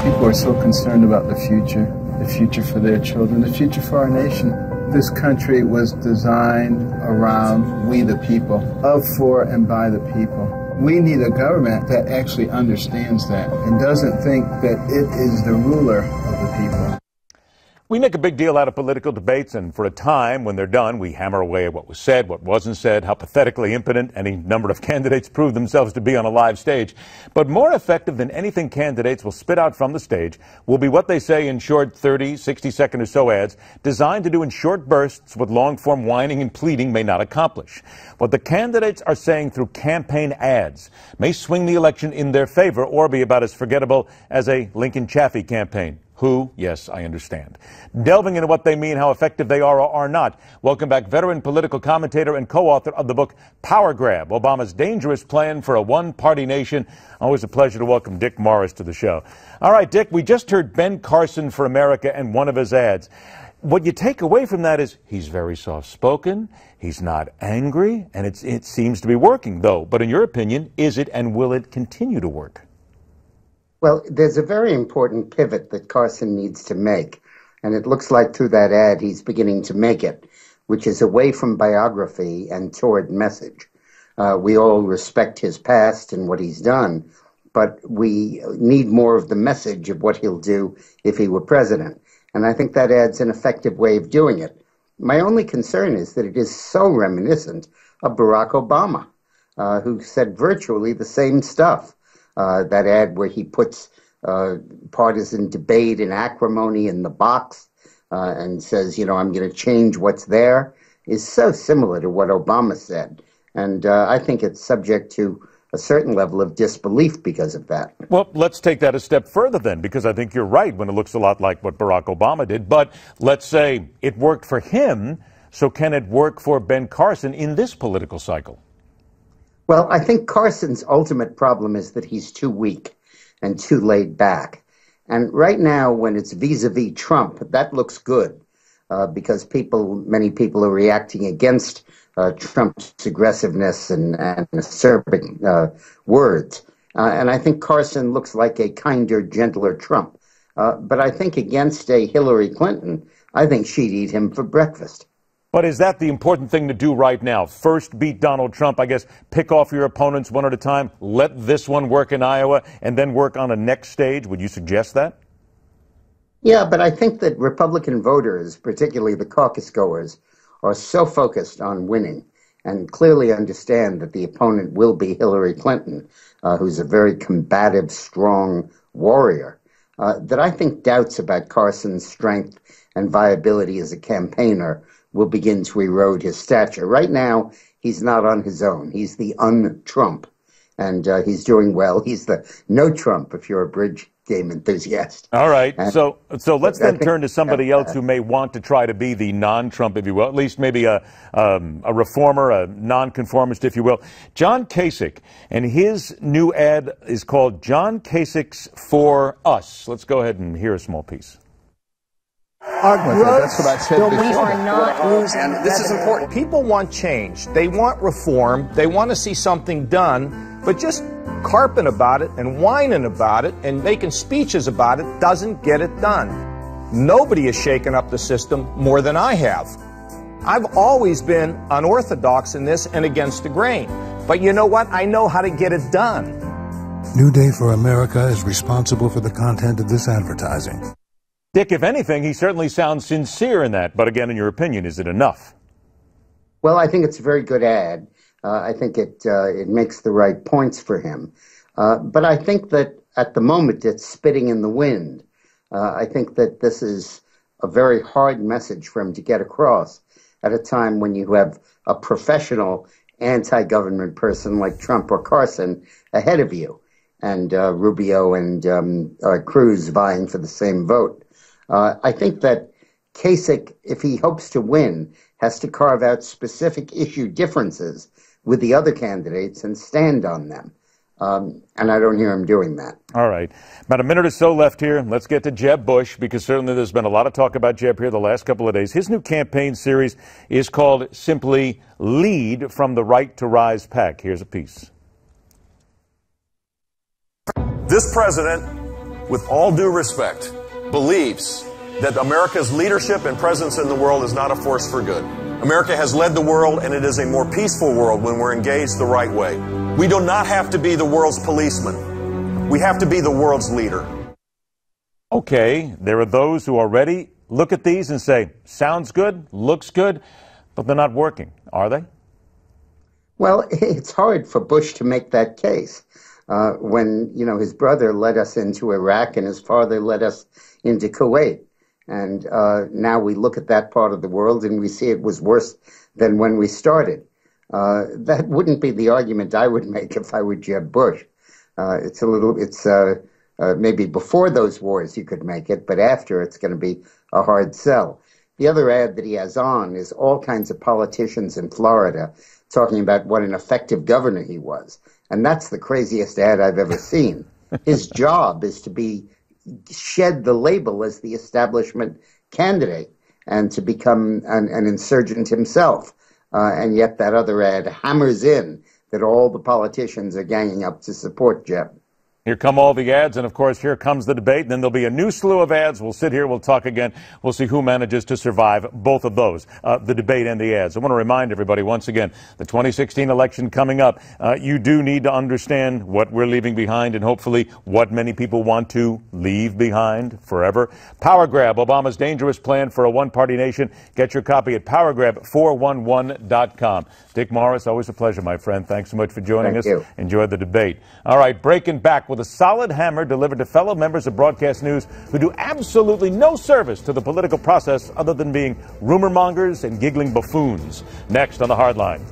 People are so concerned about the future for their children, the future for our nation. This country was designed around we the people, of, for, and by the people. We need a government that actually understands that and doesn't think that it is the ruler of the people. We make a big deal out of political debates, and for a time, when they're done, we hammer away at what was said, what wasn't said, how pathetically impotent any number of candidates prove themselves to be on a live stage. But more effective than anything candidates will spit out from the stage will be what they say in short 30, 60-second or so ads, designed to do in short bursts what long-form whining and pleading may not accomplish. What the candidates are saying through campaign ads may swing the election in their favor or be about as forgettable as a Lincoln Chaffee campaign. Who? Yes, I understand. Delving into what they mean, how effective they are or are not. Welcome back veteran political commentator and co-author of the book Power Grab, Obama's Dangerous Plan for a One-Party Nation. Always a pleasure to welcome Dick Morris to the show. All right, Dick, we just heard Ben Carson for America and one of his ads. What you take away from that is he's very soft-spoken, he's not angry, and it seems to be working, though. But in your opinion, is it and will it continue to work? Well, there's a very important pivot that Carson needs to make, and it looks like through that ad he's beginning to make it, which is away from biography and toward message. We all respect his past and what he's done, but we need more of the message of what he'll do if he were president, and I think that ad's an effective way of doing it. My only concern is that it is so reminiscent of Barack Obama, who said virtually the same stuff. That ad where he puts partisan debate and acrimony in the box and says, you know, I'm going to change what's there, is so similar to what Obama said. And I think it's subject to a certain level of disbelief because of that. Well, let's take that a step further then, because I think you're right when it looks a lot like what Barack Obama did. But let's say it worked for him, so can it work for Ben Carson in this political cycle? Well, I think Carson's ultimate problem is that he's too weak and too laid back. And right now, when it's vis-a-vis Trump, that looks good because many people are reacting against Trump's aggressiveness and acerbic words. And I think Carson looks like a kinder, gentler Trump. But I think against a Hillary Clinton, I think she'd eat him for breakfast. But is that the important thing to do right now? First, beat Donald Trump, I guess, pick off your opponents one at a time, let this one work in Iowa, and then work on a next stage? Would you suggest that? Yeah, but I think that Republican voters, particularly the caucus goers, are so focused on winning and clearly understand that the opponent will be Hillary Clinton, who's a very combative, strong warrior, that I think doubts about Carson's strength and viability as a campaigner will begin to erode his stature. Right now, he's not on his own. He's the un-Trump, and he's doing well. He's the no-Trump, if you're a bridge game enthusiast. All right. So let's then turn to somebody else who may want to try to be the non-Trump, if you will, at least maybe a reformer, a non-conformist, if you will. John Kasich, and his new ad is called John Kasich's For Us. Let's go ahead and hear a small piece. That's what I said before. We are not losing. And this is important. People want change. They want reform. They want to see something done. But just carping about it and whining about it and making speeches about it doesn't get it done. Nobody has shaken up the system more than I have. I've always been unorthodox in this and against the grain. But you know what? I know how to get it done. New Day for America is responsible for the content of this advertising. Dick, if anything, he certainly sounds sincere in that. But again, in your opinion, is it enough? Well, I think it's a very good ad. I think it makes the right points for him. But I think that at the moment it's spitting in the wind. I think that this is a very hard message for him to get across at a time when you have a professional anti-government person like Trump or Carson ahead of you, and Rubio and Cruz vying for the same vote. I think that Kasich, if he hopes to win, has to carve out specific issue differences with the other candidates and stand on them. And I don't hear him doing that. All right. About a minute or so left here. Let's get to Jeb Bush, because certainly there's been a lot of talk about Jeb here the last couple of days. His new campaign series is called simply Lead from the Right to Rise PAC. Here's a piece. This president with all due respect, believes that America's leadership and presence in the world is not a force for good. America has led the world, and it is a more peaceful world when we're engaged the right way. We do not have to be the world's policeman. We have to be the world's leader. Okay, there are those who already look at these and say, sounds good, looks good, but they're not working, are they? Well, it's hard for Bush to make that case. When, his brother led us into Iraq and his father led us into Kuwait. And now we look at that part of the world and we see it was worse than when we started. That wouldn't be the argument I would make if I were Jeb Bush. Maybe before those wars you could make it, but after it's going to be a hard sell. The other ad that he has on is all kinds of politicians in Florida talking about what an effective governor he was. And that's the craziest ad I've ever seen. His job is to shed the label as the establishment candidate and to become an insurgent himself. And yet that other ad hammers in that all the politicians are ganging up to support Jeb. Here come all the ads, and of course, here comes the debate, and then there'll be a new slew of ads. We'll sit here, we'll talk again. We'll see who manages to survive both of those, the debate and the ads. I want to remind everybody once again, the 2016 election coming up, you do need to understand what we're leaving behind and hopefully what many people want to leave behind forever. Power Grab, Obama's dangerous plan for a one-party nation. Get your copy at powergrab411.com. Dick Morris, always a pleasure, my friend. Thanks so much for joining us. Thank you. Enjoy the debate. All right, breaking back with a solid hammer delivered to fellow members of broadcast news who do absolutely no service to the political process other than being rumor mongers and giggling buffoons. Next on The Hardline.